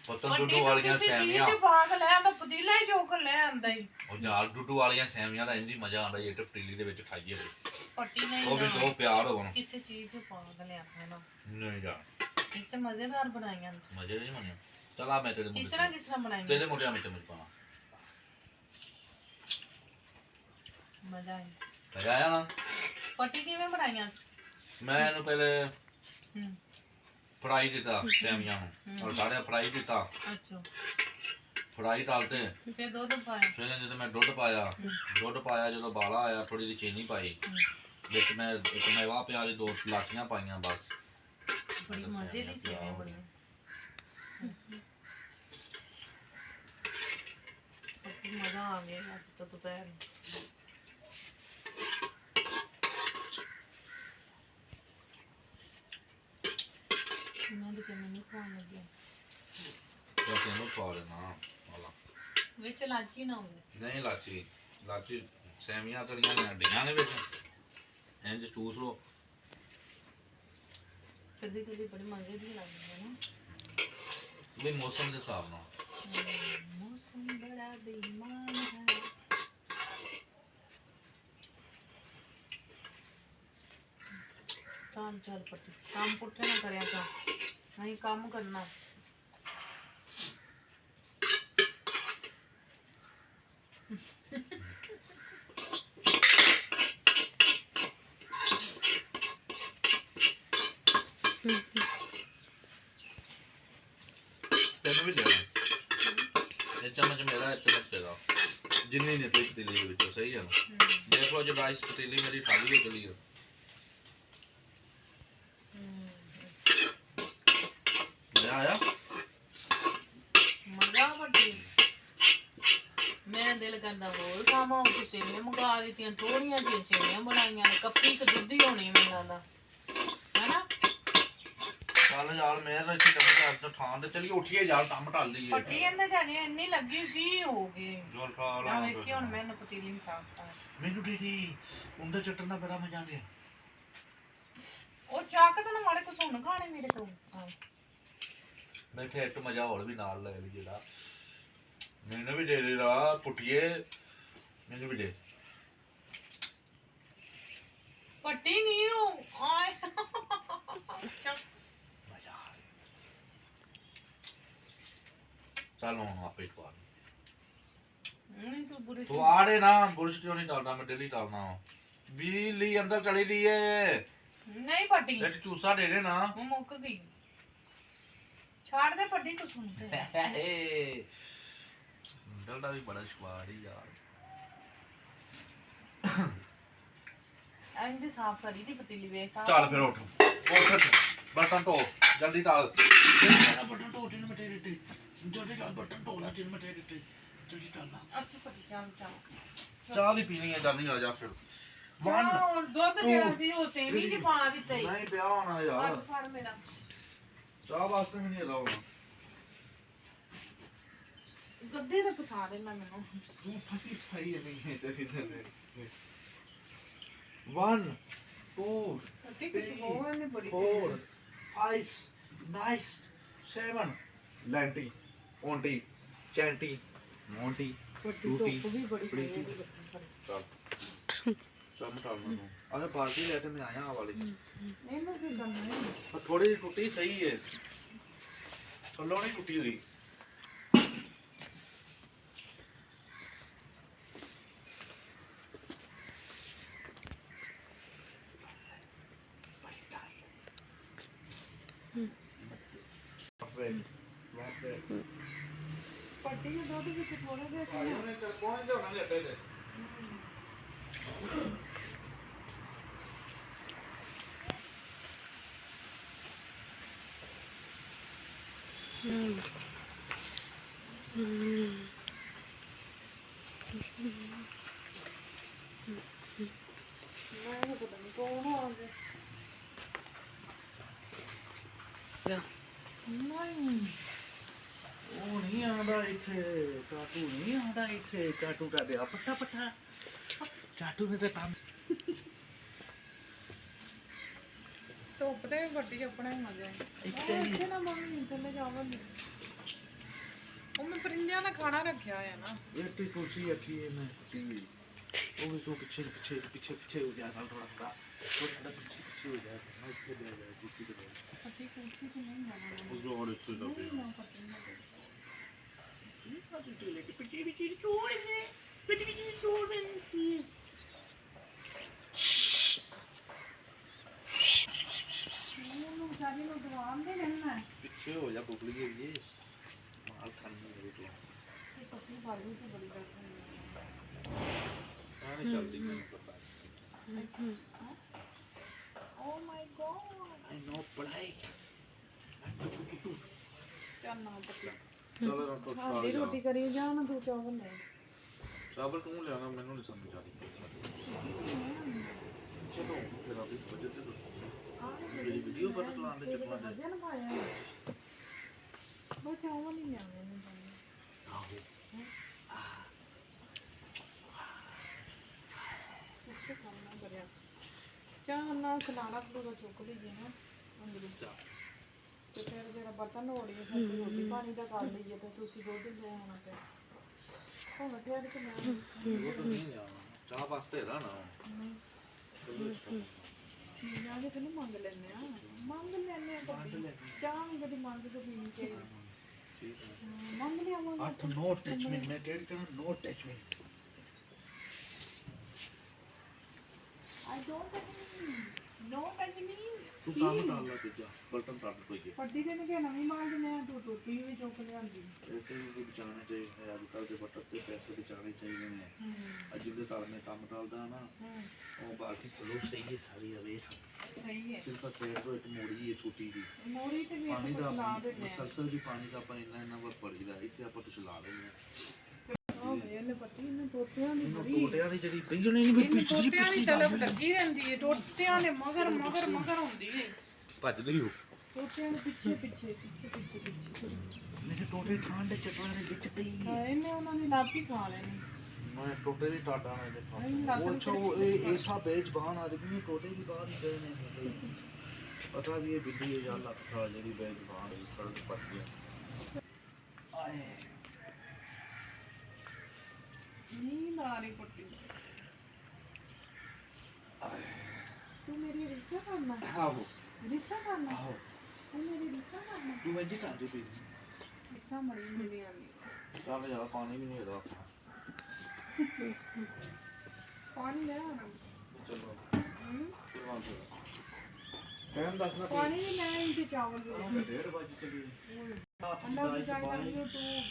ਪਤਨ ਡੁੱਡੂ ਵਾਲੀਆਂ ਸੈਮੀਆਂ ਚੀਜ਼ ਪਾਗ ਲੈ ਆਂਦਾ ਪਤੀਲਾ ਹੀ ਚੋਕ ਲੈ ਆਂਦਾ ਹੀ ਉਹ ਜਾਲ ਡੁੱਡੂ ਵਾਲੀਆਂ ਸੈਮੀਆਂ ਦਾ ਇੰਨੀ ਮਜ਼ਾ ਆਉਂਦਾ ਜੇ ਪਤੀਲੀ ਦੇ ਵਿੱਚ ਖਾਈਏ ਪੱਟੀ ਨਹੀਂ ਉਹ ਵੀ ਦੋ ਪਿਆਰ ਹੋਣ ਕਿਸੇ ਚੀਜ਼ ਚ ਪਾਗ ਲੈ ਆਂਦਾ ਨਹੀਂ ਜਾ ਇਸੇ ਮਜ਼ੇਦਾਰ ਬਣਾਈਆਂ ਮਜ਼ੇ ਨਹੀਂ ਬਣਿਆ ਚਲ ਆ ਮੈਂ ਤੇਰੇ ਮੁੰਡੇ ਕਿਸ ਤਰ੍ਹਾਂ ਬਣਾਈਆਂ ਤੇਰੇ ਮੁੰਡਿਆਂ ਵਿੱਚ ਮੁਝ ਪਾਣਾ ਮਜ਼ਾ ਆਇਆ ਮਜ਼ਾ ਆਇਆ ਨਾ ਪੱਟੀ ਕਿਵੇਂ ਬਣਾਈਆਂ ਮੈਂ ਇਹਨੂੰ ਪਹਿਲੇ ਫਰਾਈ ਕੀਤਾ ਸੈਮੀਆਂ ਨੂੰ ਔਰ ਸਾਰੇ ਫਰਾਈ ਕੀਤਾ ਅੱਛਾ ਫਰਾਈ ਡਾਲਤੇ ਫਿਰ ਦੁੱਧ ਪਾਇਆ ਫਿਰ ਜਦੋਂ ਮੈਂ ਦੁੱਧ ਪਾਇਆ ਜਦੋਂ ਬਾਲਾ ਆਇਆ ਥੋੜੀ ਜਿਹੀ ਚੀਨੀ ਪਾਈ ਵਿੱਚ ਮੈਂ ਇੱਕ ਮੈਵਾ ਪਿਆ ਦੇ ਦੋ ਲਾਚੀਆਂ ਪਾਈਆਂ ਬਸ ਬੜੀ ਮਜ਼ੇ ਦੀ ਸੇਵੀਆਂ ਬਣੀਆਂ ਮਜ਼ਾ ਆ ਗਿਆ ਅੱਜ ਤਾਂ ਦੁਪਹਿਰ ਇਹਨਾਂ ਦੇ ਕਿੰਨੇ ਨਹੀਂ ਖਾਣ ਲੱਗਿਆ ਤਾਂ ਤੈਨੂੰ ਪਾ ਦੇਣਾ ਵਾਲਾ ਵਿੱਚ ਲਾਚੀ ਨਾ ਹੋਵੇ ਨਹੀਂ ਲਾਚੀ ਸੈਮੀਆਂ ਤੜੀਆਂ ਨੇ ਅੱਡੀਆਂ ਨੇ ਵਿੱਚ ਇੰਜ ਚੂਸ ਲੋ ਕਦੀ ਬੜੀ ਮਜ਼ੇ ਦੀ ਲੱਗਦੀ ਹੈ ਨਾ ਵੀ ਮੌਸਮ ਦੇ ਹਿਸਾਬ ਨਾਲ ਮੌਸਮ ਬੜਾ ਬੇਈਮਾਨ ਹੈ ਚੱਲ ਪੱਟੀ ਕੰਮ ਪੁੱਠੇ ਨਾ ਕਰਿਆ ਕਰ ਨਹੀਂ ਕੰਮ ਕਰਨਾ ਤੈਨੂੰ ਵੀ ਲੈਣਾ ਇਹ ਚਮਚ ਮੇਰਾ ਇਹ ਚਮਚ ਤੇਰਾ ਜਿੰਨੀ ਨੇ ਪੀਤੀ ਲਈ ਵਿੱਚੋਂ ਸਹੀ ਹੈ ਨਾ ਦੇਖ ਲਓ ਜੇ ਰਾਈਸ ਪਤੀਲੀ ਮੇਰੀ ਖਾਲੀ ਹੋ ਗਈ ਹੈ ਮਜ਼ਾ ਆਇਆ ਮਜ਼ਾ ਵੱਡੀ ਮੇਰਾ ਦਿਲ ਕਰਦਾ ਹੋਰ ਖਾਵਾਂ ਉਹ ਸੇਵੀਆਂ ਮੰਗਾ ਦਿੱਤੀਆਂ ਥੋੜੀਆਂ ਜਿਹੀਆਂ ਸੇਵੀਆਂ ਬਣਾਈਆਂ ਨੇ ਕੱਪੀ ਕ ਦੁੱਧ ਹੀ ਹੋਣੀ ਮੈਨੂੰ ਲੱਗਦਾ ਹੈਨਾ ਚੱਲ ਯਾਰ ਮੇਰਾ ਇੱਥੇ ਚਮਚ ਅੱਜ ਠਾਂ ਤੇ ਚਲੀ ਉੱਠੀਏ ਯਾਰ ਕੰਮ ਢੱਲ ਲਈਏ ਪੱਟੀ ਇਹਨੇ ਜਾਣੇ ਇੰਨੀ ਲੱਗੀ ਕੀ ਹੋ ਗਏ ਜੋਲ ਖਾ ਨਾ ਵੇਖੀ ਹੁਣ ਮੈਨੂੰ ਪਤੀਲੀ ਨੂੰ ਸਾਫ਼ ਕਰ ਮੈਨੂੰ ਦੀਦੀ ਉਹਦਾ ਚੱਟਣ ਦਾ ਬੜਾ ਮਜ਼ਾ ਆ ਗਿਆ ਉਹ ਚੱਕ ਤੈਨੂੰ ਮਾੜੇ ਕੁਛ ਹੁਣ ਖਾਣੇ ਮੇਰੇ ਤੋਂ ਮੈਂ ਕਿਹਾ ਇੱਕ ਮਜ਼ਾ ਹੋਰ ਵੀ ਨਾਲ ਲੈ ਲਈ ਜਿਹੜਾ ਮੈਨੂੰ ਵੀ ਦੇ ਦੇਦਾ ਪੁੱਟੀਏ ਮੈਨੂੰ ਵੀ ਦੇ ਪੱਟੀ ਨਹੀਂ ਉਹ ਆਏ ਮਜ਼ਾ ਆ ਚੱਲ ਹੁਣ ਆਪੇ ਖਵਾ ਨਹੀਂ ਤੂੰ ਬੁਰੀ ਖਵਾੜੇ ਨਾ ਬੁਰਸ਼ ਕਿਉਂ ਨਹੀਂ ਡਾਲਦਾ ਮੈਂ ਡੇਲੀ ਡਾਲਣਾ ਬਿਜਲੀ ਅੰਦਰ ਚਲੀ ਦੀ ਏ ਨਹੀਂ ਪੱਟੀ ਵਿੱਚ ਚੂਸਾ ਦੇ ਦੇ ਨਾ ਉਹ ਮੁੱਕ ਗਈ ਛਾੜ ਦੇ ਪੱਟੀ ਕੁਛ ਹੁੰਦੇ ਡਲ ਦਾ ਵੀ ਬੜਾ ਸਵਾਦ ਹੀ ਯਾਰ ਇੰਜ ਸਾਫ਼ ਕਰੀ ਦੀ ਪਤੀਲੀ ਵੇ ਸਾਫ਼ ਚੱਲ ਫਿਰ ਉੱਠ ਬਰਤਨ ਧੋ ਜਲਦੀ ਡਾਲ ਬਟਨ ਧੋ ਤਿੰਨ ਮਿੰਟ ਦਿੱਤੇ ਜਲਦੀ ਡਾਲ ਬਟਨ ਧੋ ਲੈ 3 ਮਿੰਟ ਦਿੱਤੇ ਜਲਦੀ ਡਾਲਣਾ ਅੱਛਾ ਪੱਟੀ ਚਾਹ ਚਾਹ ਵੀ ਪੀਣੀ ਹੈ ਜਲਦੀ ਆ ਜਾ ਫਿਰ ਹੁਣ ਦੁੱਧ ਜਿਹੜਾ ਸੀ ਉਹ ਸੇਵੀ ਚ ਪਾ ਦਿੱਤਾ ਹੀ ਨਹੀਂ ਪਿਆ ਹੋਣਾ ਯਾਰ ਫੜ ਮੇਰਾ ਚਾਹ ਵਾਸਤੇ ਵੀ ਨਹੀਂ ਲਾਉਣਾ ਗੱਦੇ ਤੇ ਪਸਾ ਦੇ ਮੈਨੂੰ ਤੂੰ ਫਸੀ ਸਹੀ ਹੈ ਨਹੀਂ ਹੈ ਚਾਹੀਦਾ 1 2 ਕੱਟੀ ਕਿਸ ਹੋਏ ਨੇ ਬੜੀ 4 5 ਨਾਈਸ 7 ਲੈਂਟੀ ਓਂਟੀ ਚੈਂਟੀ ਮੋਂਟੀ ਟੂਟੀ ਵੀ ਬੜੀ ਪ੍ਰੀਤੀ ਚੱਲ ਚੱਲ ਮਟਾਲ ਮੈਨੂੰ ਅਰੇ ਬਾਲਟੀ ਲੈ ਕੇ ਮੈਂ ਆਇਆ ਆ ਵਾਲੀ ਇਹਨੂੰ ਕੀ ਕਰਨਾ ਹੈ ਥੋੜੀ ਜਿਹੀ ਟੁੱਟੀ ਸਹੀ ਹੈ ਥੱਲੋਂ ਨਹੀਂ ਟੁੱਟੀ ਹੋਈ ਪੱਟੀ ਦੇ ਦੁੱਧ ਵਿੱਚ ਥੋੜਾ ਜਿਹਾ ਉਹਨੇ ਤੇ ਪਹੁੰਚ ਜਾਣਾ ਲੱਟੇ ਤੇ ਮੈਂ ਪਤਾ ਨਹੀਂ ਕੌਣ ਆ ਗਿਆ ਨਹੀਂ ਉਹ ਨਹੀਂ ਆਉਂਦਾ ਇੱਥੇ ਚਾਟੂ ਨਹੀਂ ਆਉਂਦਾ ਇੱਥੇ ਚਾਟੂ ਦਾ ਦੇ ਪੱਟਾ ਪੱਟਾ ਚਾਟੂ ਨੇ ਤਾਂ ਕੰਮ ਧੁੱਪ ਤੇ ਵੱਡੀ ਆਪਣਾ ਹੀ ਮਜ਼ਾ ਹੈ ਇੱਥੇ ਇੱਥੇ ਨਾ ਮੰਮੀ ਥੱਲੇ ਜਾਵਾਂਗੇ ਉਹ ਮੈਂ ਪਰਿੰਦਿਆਂ ਦਾ ਖਾਣਾ ਰੱਖਿਆ ਹੋਇਆ ਨਾ ਇਹ ਤੇ ਕੁਰਸੀ ਅੱਠੀ ਹੈ ਮੈਂ ਟੀਵੀ ਉਹ ਵੀ ਤੂੰ ਪਿੱਛੇ ਹੋ ਜਾ ਨਾਲ ਥੋੜਾ ਥੋੜਾ ਪਿੱਛੇ ਹੋ ਜਾ ਮੈਂ ਇੱਥੇ ਬੈ ਜਾ ਕੁਰਸੀ ਤੇ ਬੈਠ ਪੱਟੀ ਕੁਰਸੀ ਤੇ ਨਹੀਂ ਜਾਣਾ ਉਹ ਜੋ ਹੋਰ ਇੱਥੇ ਦਾ ਨਾ ਪੱਟੀ ਨਾ ਉਹਨੂੰ ਵਿਚਾਰੀ ਨੂੰ ਦਵਾਨ ਦੇ ਲੈਣਾ ਪਿੱਛੇ ਹੋ ਜਾ ਬੁਗਲੀ ਗਈ ਮਾਲ ਖਾਣੀ ਮੇਰੇ ਤੋਂ ਇਹ ਪੱਟੀ ਬਾਲੂ ਤੇ ਬੜੀ ਬੈਠੀ ਆਣੇ ਚੱਲਦੀ ਮੈਨੂੰ ਪਤਾ ਓ ਮਾਈ ਗॉड ਆਈ ਨੋ ਪੜਾਈ ਚੱਲ ਨਾ ਪੱਟੀ ਚਲੋ ਨਾ ਤੋਂ ਸਾਡੀ ਰੋਟੀ ਕਰੀ ਜਾ ਨਾ ਤੂੰ ਚਾਵਲ ਲੈ ਚਾਵਲ ਤੂੰ ਲਿਆਣਾ ਮੈਨੂੰ ਨਹੀਂ ਸਮਝ ਆ ਰਹੀ ਚਲੋ ਫਿਰ ਆਪੇ ਬਜਟ ਤੇ ਮੇਰੀ ਵੀਡੀਓ ਪਰ ਚਲਾਉਣ ਦੇ ਚੱਕਰਾਂ ਦੇ ਵਧੀਆ ਨਾ ਪਾਇਆ ਉਹ ਚਾਵਲ ਨਹੀਂ ਲਿਆਉਣੇ ਨੇ ਆਹੋ ਕੁਛ ਕਰਨਾ ਕਰਿਆ ਚਾਹ ਨਾ ਖਲਾਣਾ ਖਲੂਰਾ ਚੁੱਕ ਲਈਏ ਨਾ ਅੰਦਰੋਂ ਤੇ ਫਿਰ ਜਿਹੜਾ ਬਰਤਨ ਹੋੜੀ ਫਿਰ ਰੋਟੀ ਪਾਣੀ ਦਾ ਕਰ ਲਈਏ ਤੇ ਤੁਸੀਂ ਦੁੱਧ ਲੈ ਆਉਣਾ ਤੇ ਹੁਣ ਫਿਰ ਕਿ ਮੈਂ ਉਹ ਤਾਂ ਨਹੀਂ ਜਾਣਾ ਚਾਹ ਵਾਸਤੇ ਦਾ ਨਾ ਚੀਜ਼ਾਂ ਦੇ ਕਿਹਨੂੰ ਮੰਗ ਲੈਂਦੇ ਆ ਕਦੀ ਚਾਹ ਵੀ ਕਦੀ ਮੰਗ ਕੇ ਪੀਣੀ ਚਾਹੀਦੀ ਠੀਕ ਹੈ ਮੰਗ ਲਿਆਵਾਂਗੇ 8 ਨੋ ਟੱਚ ਮੀ ਮੈਂ ਟੈਲ ਕਰਨਾ no touch me I don't know what you mean. ਤੂੰ ਕੰਮ ਕਰ ਲੈ ਤੇ ਜਾ ਬਟਨ ਕੱਟ ਕੋਈ ਪੱਟੀ ਦੇ ਨੇ ਨਵੀਂ ਮਾਲ ਦੇ ਮੈਂ ਤੂੰ ਟੋਪੀ ਵੀ ਚੁੱਕ ਲਿਆਂਦੀ ਐਸੇ ਵੀ ਬਚਾਉਣੇ ਚਾਹੀਦੇ ਅੱਜ ਕੱਲ੍ਹ ਦੇ ਬਟਨ ਤੇ ਪੈਸੇ ਬਚਾਉਣੇ ਚਾਹੀਦੇ ਨੇ ਅੱਜ ਦੇ ਕਾਲ ਮੇ ਕੰਮ ਚੱਲਦਾ ਨਾ ਉਹ ਬਾਕੀ ਚਲੋ ਸਹੀ ਹੈ ਸਾਰੀ ਅਵੇ ਸਹੀ ਹੈ ਸਿਰਫ ਸੇਰ ਤੋਂ ਇੱਕ ਮੋੜੀ ਹੈ ਛੋਟੀ ਦੀ ਮੋਰੀ ਤੇ ਵੀ ਪਾਣੀ ਆਪਾਂ ਦਾ ਚਲਾ ਦਿੰਦੇ ਆ ਮਸਲਸਲ ਦੀ ਪਾਣੀ ਦਾ ਆਪਾਂ ਇੰਨਾ ਵਰ ਪੜੀਦਾ ਇੱਥੇ ਆਪਾਂ ਕੁਛ ਲਾ ਲੈਂਦੇ ਉਹ ਇਹਨੇ ਪੱਟੀ ਇਹਨੇ ਟੋਟਿਆਂ ਦੀ ਆ ਬੜੀ ਟੋਟਿਆਂ ਦੀ ਜਿਹੜੀ ਬਈਜਣੇ ਨਹੀਂ ਇਹਨੇ ਟੋਟਿਆਂ ਦੀ ਤਲਬ ਲੱਗੀ ਰਹਿੰਦੀ ਹੈ ਟੋਟਿਆਂ ਨੇ ਮਗਰ ਹੁੰਦੀ ਹੈ ਭੱਜਦੀ ਹੋ ਟੋਟਿਆਂ ਦੇ ਪਿੱਛੇ ਮੇਰੇ ਟੋਟੇ ਖਾਣ ਦੇ ਚੱਕਰਾਂ ਦੇ ਵਿੱਚ ਪਈ ਇਹਨੇ ਉਹਨਾਂ ਦੀ ਲੱਤ ਹੀ ਖਾ ਲੈਣੀ ਮੈਂ ਟੋਟੇ ਦੀ ਟਾਟਾ ਨਾਲ ਦੇ ਨਹੀਂ, ਲੱਤ ਉਹ ਨੂੰ ਛੋ ਇਹ ਐਸਾ ਬੇਜ ਬਾਹਨ ਆ ਜਬੀ ਟੋਟੇ ਦੀ ਬਾਹਰ ਹੀ ਗਏ ਨੇ ਪਤਾ ਵੀ ਇਹ ਬਿੱਲੀ ਹੈ ਜਾਂ ਲੱਤ ਖਾ ਜਿਹੜੀ ਬੇਜ ਬਾਹਨ ਦੀ ਫੜ ਕੇ ਪੱਟ ਗਿਆ ਆਏ ਨੀਂਦ ਆ ਰਹੀ ਪੱਟੀ ਤੂੰ ਮੇਰੀ ਰਿਸ਼ਾ ਕਰਨਾ ਆਹੋ ਰਿਸ਼ਾ ਕਰਨਾ ਆਹੋ ਤੂੰ ਮੇਰੀ ਰਿਸ਼ਾ ਕਰਨਾ ਤੂੰ ਵੈਜੀ ਟਾਂਜੇ ਪੀ ਰਿਸ਼ਾ ਮੜੀ ਮੇਰੀ ਆਂਦੀ ਚੱਲ ਯਾਰ ਪਾਣੀ ਵੀ ਨਹੀਂ ਹੈਗਾ ਪਾਣੀ ਲੈ ਆਣਾ ਚਲੋ ਹੂੰ ਟਾਈਮ ਦੱਸ ਨਾ ਪਾਣੀ ਵੀ ਲੈ ਇੰਤੇ ਚਾਵਲ ਵੀ ਲੈ 1:30 ਵਜੇ ਚਲੀ ਅੰਡਾ ਵੀ ਜਾਏਗਾ ਜੋ ਤੂੰ